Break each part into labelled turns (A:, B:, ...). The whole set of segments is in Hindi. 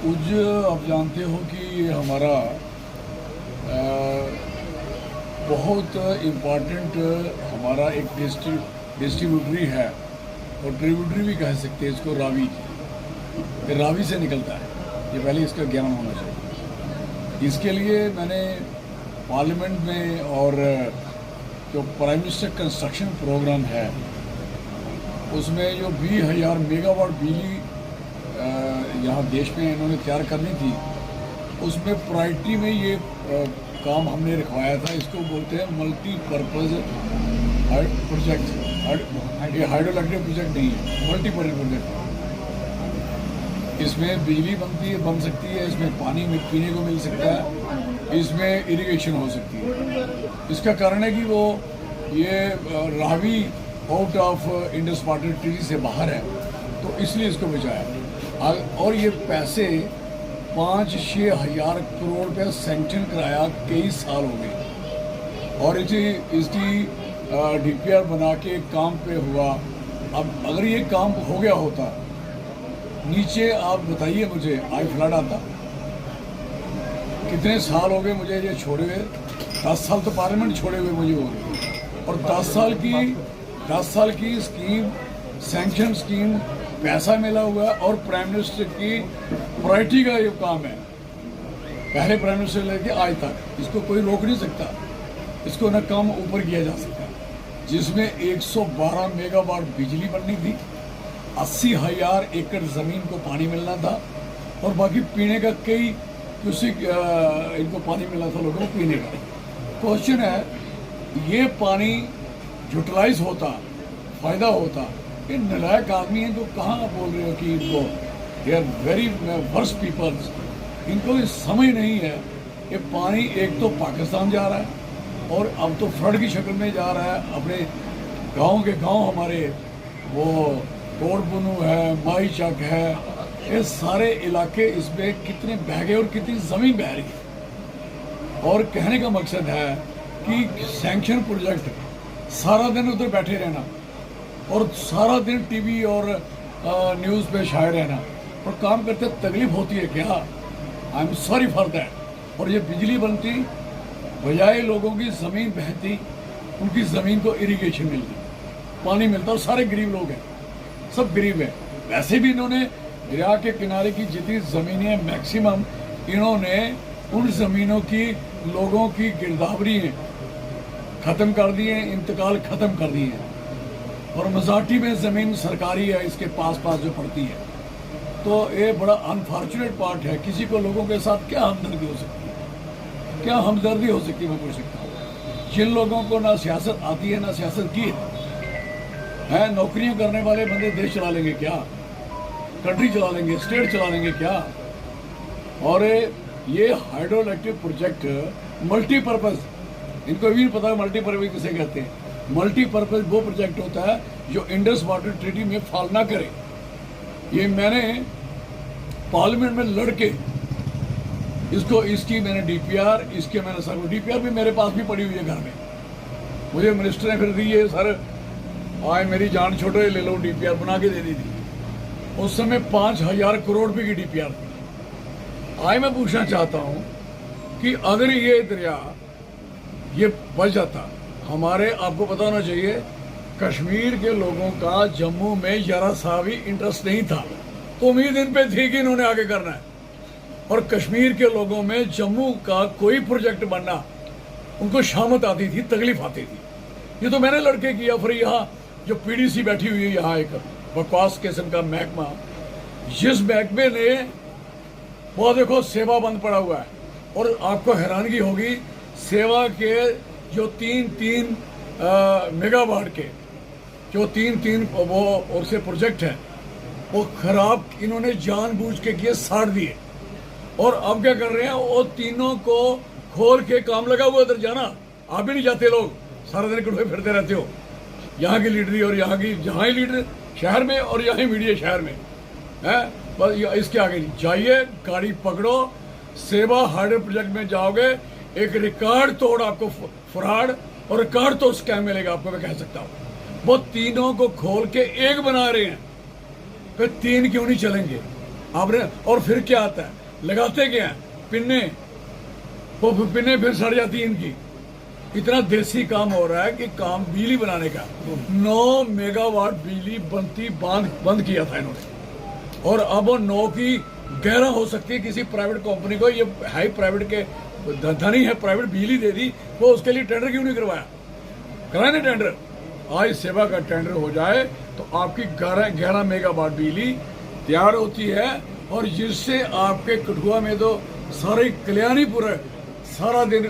A: कुछ आप जानते हो कि ये हमारा बहुत इम्पॉर्टेंट हमारा एक डिस्ट्रीब्यूटरी है और ट्रिब्यूटरी भी कह सकते हैं इसको। रावी से निकलता है, ये पहले इसका ज्ञान होना चाहिए। इसके लिए मैंने पार्लियामेंट में और जो प्राइम मिनिस्टर कंस्ट्रक्शन प्रोग्राम है उसमें जो 20,000 मेगावाट बिजली यहाँ देश में इन्होंने तैयार करनी थी, उसमें प्रायोरिटी में ये काम हमने रखवाया था। इसको बोलते हैं मल्टीपर्पज़ प्रोजेक्ट। ये हाइड्रो इलेक्ट्रिक प्रोजेक्ट नहीं है, मल्टीपर्पज़ प्रोजेक्ट। इसमें बिजली बन सकती है, इसमें पानी पीने को मिल सकता है, इसमें इरिगेशन हो सकती है। इसका कारण है कि वो ये Ravi out of Indus water treaty से बाहर है, तो इसलिए इसको बचाया। और ये पैसे 5-6 हज़ार करोड़ रुपये सैंक्शन कराया, कई साल हो गए और इसकी डीपीआर बना के काम पे हुआ। अब अगर ये काम हो गया होता, नीचे आप बताइए मुझे, आज फ्लड आता, कितने साल हो गए मुझे ये छोड़े हुए। 10 साल तो पार्लियामेंट छोड़े हुए मुझे हो गए, और 10 साल की स्कीम, सैंक्शन स्कीम, पैसा मिला हुआ है। और प्राइम मिनिस्टर की प्रायोरिटी का ये काम है, पहले प्राइम मिनिस्टर लेके आज तक इसको कोई रोक नहीं सकता, इसको न कम ऊपर किया जा सकता। जिसमें 112 मेगावाट बिजली बननी थी, 80,000 एकड़ ज़मीन को पानी मिलना था, और बाकी पीने का कई इनको पानी मिलना था लोगों को पीने का। क्वेश्चन है, ये पानी यूटिलाइज होता, फ़ायदा होता। ये नालायक आदमी हैं तो कहाँ बोल रहे हो कि इनको they are very worst peoples, इनको ये समझ नहीं है। ये पानी एक तो पाकिस्तान जा रहा है और अब तो फ्लड की शक्ल में जा रहा है। अपने गाँव के गाँव हमारे वो कोटबुनू है, माई चक है, ये सारे इलाके इसमें कितने बह गए और कितनी ज़मीन बह रही है। और कहने का मकसद है कि सैंक्शन प्रोजेक्ट, सारा दिन उधर बैठे रहना और सारा दिन टीवी और न्यूज़ पे छाए रहना और काम करते तकलीफ होती है क्या? I am sorry for that. और ये बिजली बनती, बजाय लोगों की ज़मीन बहती, उनकी ज़मीन को इरिगेशन मिलती, पानी मिलता, और सारे गरीब लोग हैं, सब गरीब हैं। वैसे भी इन्होंने दरिया के किनारे की जितनी ज़मीनें मैक्सिमम इन्होंने उन ज़मीनों की लोगों की गिरदावरी ख़त्म कर दी है, इंतकाल ख़त्म कर दिए हैं। और मजाटी में ज़मीन सरकारी है, इसके पास जो पड़ती है। तो ये बड़ा अनफॉर्चुनेट पार्ट है। किसी को लोगों के साथ क्या हमदर्दी हो सकती है, क्या हमदर्दी हो सकती है, मैं पूछ सकता हूँ। जिन लोगों को ना सियासत आती है ना सियासत की है, नौकरियां करने वाले बंदे देश चला लेंगे क्या? कंट्री चला लेंगे, स्टेट चला लेंगे क्या? और ये हाइड्रो इलेक्ट्रिक प्रोजेक्ट मल्टीपर्पज़, इनको भी पता है मल्टीपर्पज़ किसे कहते हैं। मल्टीपर्पज़ वो प्रोजेक्ट होता है जो इंडस वाटर ट्रीटी में फॉल ना करे। ये मैंने पार्लियामेंट में लड़के इसकी मैंने डीपीआर, इसके मैंने सर डीपीआर भी मेरे पास भी पड़ी हुई है घर में। मुझे मिनिस्टर ने फिर दी है, सर आज मेरी जान छोटे ले लो, डीपीआर बना के दे दी थी। उस समय 5,000 करोड़ रुपए की डीपीआर थी। आज मैं पूछना चाहता हूँ कि अगर ये दरिया ये बच जाता, हमारे आपको पता होना चाहिए कश्मीर के लोगों का जम्मू में जरा सा भी इंटरेस्ट नहीं था, तो उम्मीद इन पे थी कि इन्होंने आगे करना है। और कश्मीर के लोगों में जम्मू का कोई प्रोजेक्ट बनना उनको शामत आती थी, तकलीफ आती थी। ये तो मैंने लड़के किया। फिर यहाँ जो पीडीसी बैठी हुई है, यहाँ एक बकवास किस्म का महकमा, जिस महकमे ने वो देखो सेवा बंद पड़ा हुआ है। और आपको हैरानगी होगी, सेवा के जो 3-3 मेगावाट के जो 3-3 वो और से प्रोजेक्ट हैं, वो खराब इन्होंने जानबूझ के किए, साड़ दिए। और अब क्या कर रहे हैं, वो तीनों को खोल के काम लगा हुआ। उधर जाना आप भी नहीं जाते, लोग सारा दिन कटोए फिरते रहते हो। यहाँ की लीडरी और यहाँ की, जहाँ ही लीडर शहर में और यहाँ ही मीडिया शहर में है, बस इसके आगे जाइए, गाड़ी पकड़ो, सेवा हाइड्रो प्रोजेक्ट में जाओगे, एक रिकॉर्ड तोड़ आपको फ्रॉड और रिकॉर्ड तो स्कैम मिलेगा आपको, मैं कह सकता हूँ। वो तीनों को खोल के एक बना रहे हैं, फिर 3 क्यों नहीं चलेंगे? आपने, और फिर क्या आता है, लगाते क्या है, पिन्ने, वो पिन्ने फिर सड़ जाती है इनकी। इतना देसी काम हो रहा है कि काम बिजली बनाने का 9 मेगावाट बिजली बनती बंद किया था इन्होंने, और अब वो 9 की 11 हो सकती है किसी प्राइवेट कंपनी को। ये हाई प्राइवेट के धनी है, प्राइवेट बिजली दे दी, वो उसके लिए टेंडर क्यों नहीं करवाया? कराए ना टेंडर। आज सेवा का टेंडर हो जाए तो आपकी 11 मेगावाट बिजली तैयार होती है, और जिससे आपके कठुआ में तो सारे कल्याणीपुर सारा दिन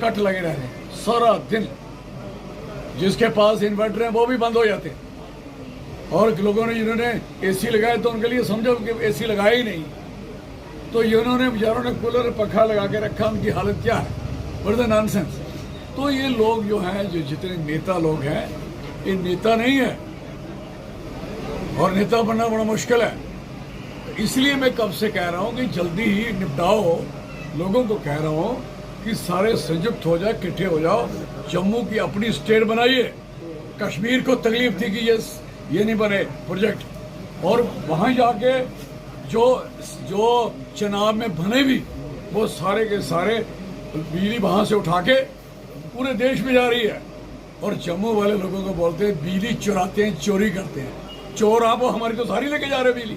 A: कट लगे रहते हैं, सारा दिन। जिसके पास इन्वर्टर है वो भी बंद हो जाते हैं, और लोगों ने जिन्होंने एसी लगाया तो उनके लिए समझो कि एसी लगाया ही नहीं, तो इन्होंने बेचारों ने कूलर पंखा लगा के रखा, उनकी हालत क्या है? What the nonsense. तो ये लोग जो हैं, जो जितने नेता लोग हैं, ये नेता नहीं है, और नेता बनना बड़ा मुश्किल है। इसलिए मैं कब से कह रहा हूं कि जल्दी ही निपटाओ, लोगों को कह रहा हूं कि सारे संयुक्त हो जाए, इकट्ठे हो जाओ, जम्मू की अपनी स्टेट बनाइए। कश्मीर को तकलीफ थी कि ये नहीं बने प्रोजेक्ट, और वहां जाके जो चुनाव में बने भी, वो सारे के सारे बिजली वहां से उठा के पूरे देश में जा रही है। और जम्मू वाले लोगों को बोलते हैं बिजली चुराते हैं, चोरी करते हैं। चोर आप, हमारी तो सारी लेके जा रहे बिजली।